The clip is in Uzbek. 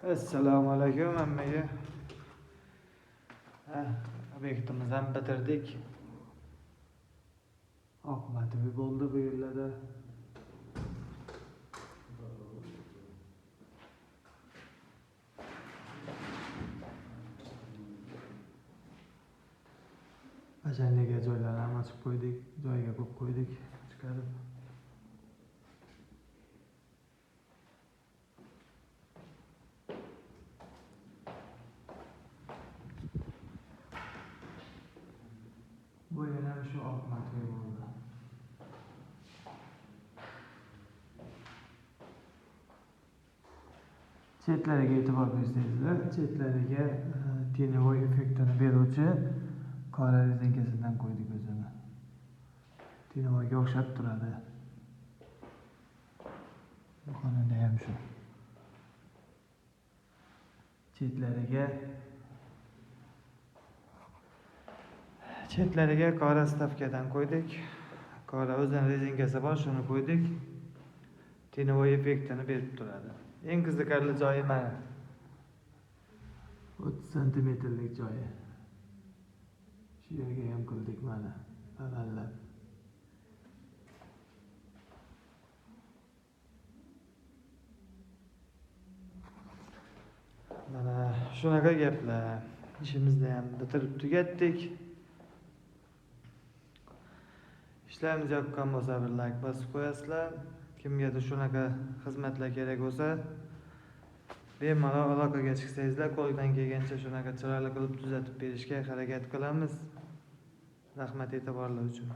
Assalomu alaykum hammaga. Obyektimizni ham bitirdik. Oqibati bo'ldi bu yerlarda. Bajandaga joylarni ham ochib qo'ydik, joyiga qo'yib qo'ydik, chiqarib. Bu yana shu oqibati bo'ldi. Chetlariga e'tibor bersangiz, chetlariga tenovoy effektini beruvchi qora rezinkasidan qo'ydik o'zini. Tenovoyga o'xshab turadi. Bu xonada ham shu. Chetlariga qora stavkadan qo'ydik. Qora o'zini rezinkasi bor, shuni qo'ydik. Tenovoy effektini berib turadi. Eng qiziqarli joyi mana. 30 santimetrlik joyi. Shu yerga ham qildik mana. Avvallab. Mana shunaqa gaplar. İşimizni ham bitirib tugatdik. İşlarimiz yoqqan bo'lsa bir like bosib qo'yasizlar. Kimgadir shunaqa xizmatlar kerak bo'lsa, bemalol aloqaga chiqsangizlar, qo'ldan kelgancha shunaqa chiroyli qilib tuzatib berishga harakat qilamiz. Rahmat e'tiborlar uchun.